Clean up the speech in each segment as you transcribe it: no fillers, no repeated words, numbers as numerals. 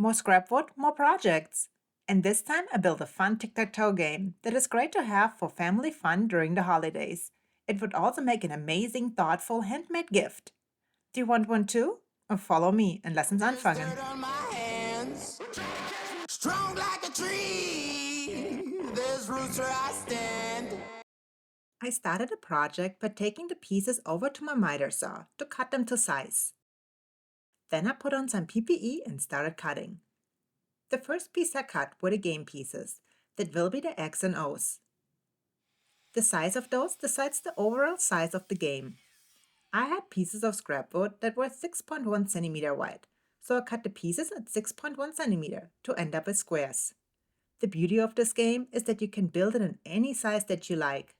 More scrapwood, more projects. And this time I built a fun tic-tac-toe game that is great to have for family fun during the holidays. It would also make an amazing, thoughtful, handmade gift. Do you want one too? Or follow me and lessons There's anfangen. dirt on my hands, strong like a tree. There's roots where I stand. I started a project by taking the pieces over to my miter saw to cut them to size. Then I put on some PPE and started cutting. The first piece I cut were the game pieces, that will be the X and O's. The size of those decides the overall size of the game. I had pieces of scrap wood that were 6.1 centimeter wide, so I cut the pieces at 6.1 centimeter to end up with squares. The beauty of this game is that you can build it in any size that you like.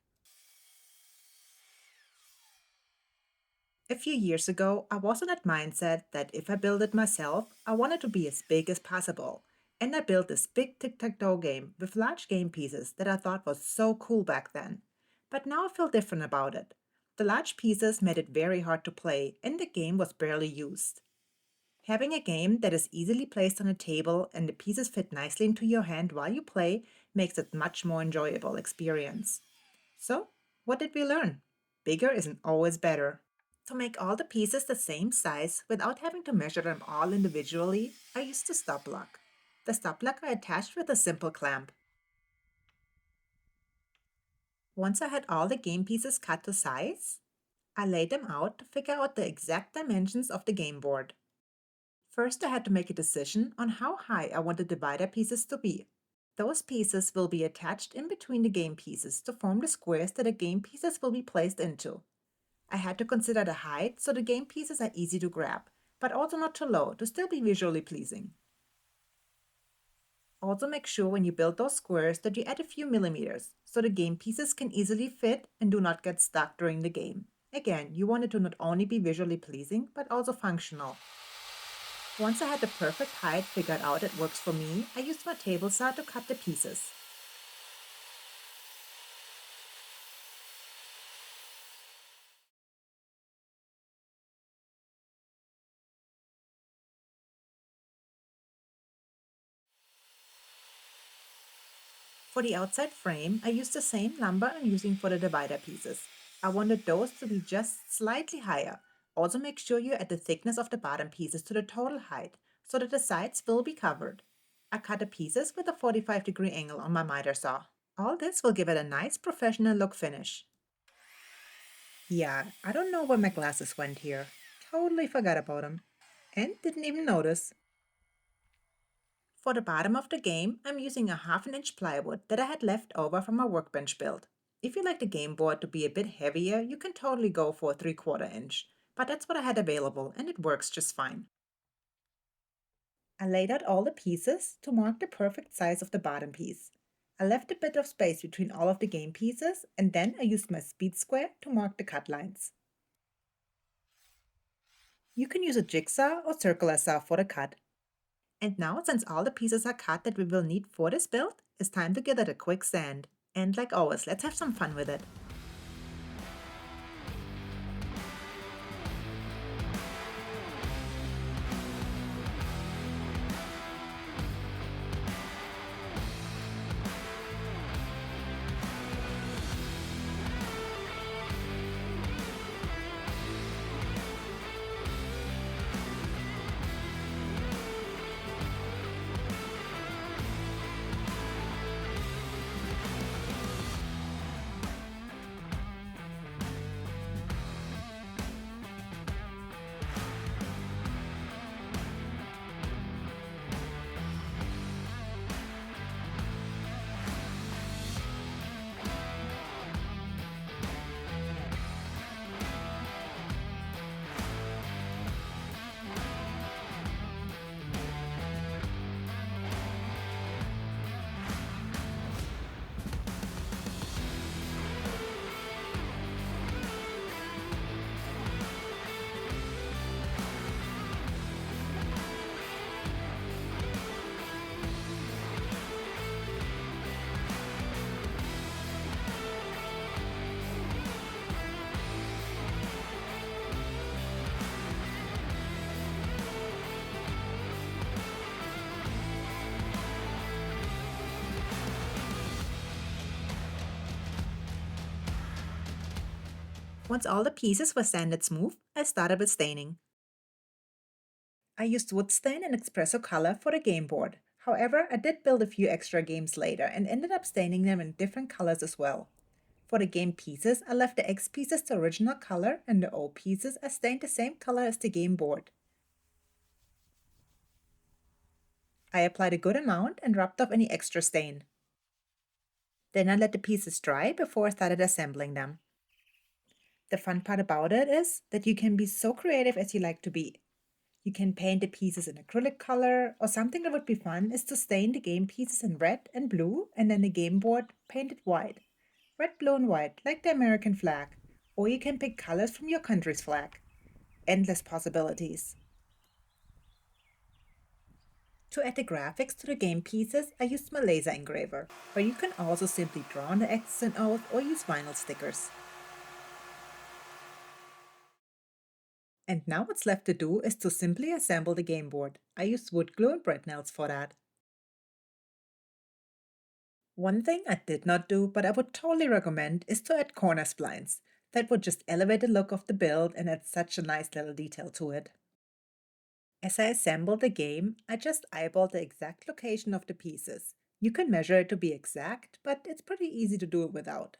A few years ago, I was in that mindset that if I build it myself, I want it to be as big as possible. And I built this big tic-tac-toe game with large game pieces that I thought was so cool back then. But now I feel different about it. The large pieces made it very hard to play, and the game was barely used. Having a game that is easily placed on a table and the pieces fit nicely into your hand while you play makes it much more enjoyable experience. So, what did we learn? Bigger isn't always better. To make all the pieces the same size without having to measure them all individually, I used a stop lock. The stop lock I attached with a simple clamp. Once I had all the game pieces cut to size, I laid them out to figure out the exact dimensions of the game board. First, I had to make a decision on how high I want the divider pieces to be. Those pieces will be attached in between the game pieces to form the squares that the game pieces will be placed into. I had to consider the height so the game pieces are easy to grab, but also not too low to still be visually pleasing. Also make sure when you build those squares that you add a few millimeters so the game pieces can easily fit and do not get stuck during the game. Again, you want it to not only be visually pleasing, but also functional. Once I had the perfect height figured out that works for me, I used my table saw to cut the pieces. For the outside frame, I used the same lumber I'm using for the divider pieces. I wanted those to be just slightly higher. Also make sure you add the thickness of the bottom pieces to the total height, so that the sides will be covered. I cut the pieces with a 45-degree angle on my miter saw. All this will give it a nice professional look finish. Yeah, I don't know where my glasses went here. Totally forgot about them. And didn't even notice. For the bottom of the game, I'm using a 1/2 inch plywood that I had left over from my workbench build. If you like the game board to be a bit heavier, you can totally go for a 3/4 inch, but that's what I had available and it works just fine. I laid out all the pieces to mark the perfect size of the bottom piece. I left a bit of space between all of the game pieces and then I used my speed square to mark the cut lines. You can use a jigsaw or circular saw for the cut. And now, since all the pieces are cut that we will need for this build, it's time to give it a quick sand. And like always, let's have some fun with it. Once all the pieces were sanded smooth, I started with staining. I used wood stain and espresso color for the game board. However, I did build a few extra games later and ended up staining them in different colors as well. For the game pieces, I left the X pieces the original color and the O pieces I stained the same color as the game board. I applied a good amount and rubbed off any extra stain. Then I let the pieces dry before I started assembling them. The fun part about it is that you can be so creative as you like to be. You can paint the pieces in acrylic color, or something that would be fun is to stain the game pieces in red and blue and then the game board painted white. Red, blue, and white, like the American flag. Or you can pick colors from your country's flag. Endless possibilities. To add the graphics to the game pieces, I used my laser engraver, but you can also simply draw on the X's and O's or use vinyl stickers. And now what's left to do is to simply assemble the game board. I used wood glue and bread nails for that. One thing I did not do, but I would totally recommend, is to add corner splines. That would just elevate the look of the build and add such a nice little detail to it. As I assembled the game, I just eyeballed the exact location of the pieces. You can measure it to be exact, but it's pretty easy to do it without.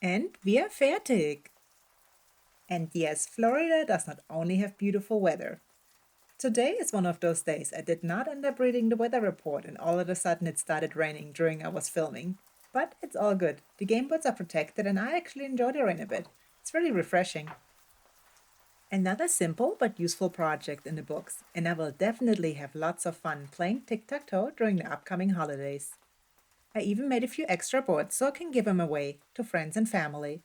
And we are fertig! And yes, Florida does not only have beautiful weather. Today is one of those days I did not end up reading the weather report and all of a sudden it started raining during I was filming. But it's all good. The game boards are protected and I actually enjoy the rain a bit. It's really refreshing. Another simple but useful project in the books, and I will definitely have lots of fun playing tic-tac-toe during the upcoming holidays. I even made a few extra boards so I can give them away to friends and family.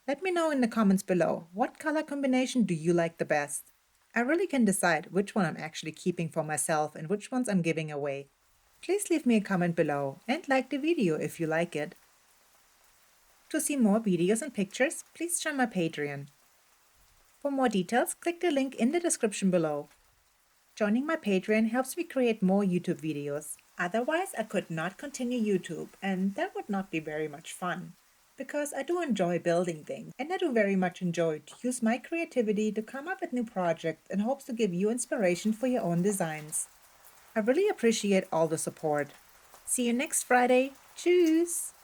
Let me know in the comments below, what color combination do you like the best? I really can decide which one I'm actually keeping for myself and which ones I'm giving away. Please leave me a comment below and like the video if you like it. To see more videos and pictures, please join my Patreon. For more details, click the link in the description below. Joining my Patreon helps me create more YouTube videos. Otherwise, I could not continue YouTube, and that would not be very much fun. Because I do enjoy building things, and I do very much enjoy to use my creativity to come up with new projects in hopes to give you inspiration for your own designs. I really appreciate all the support. See you next Friday. Tschüss!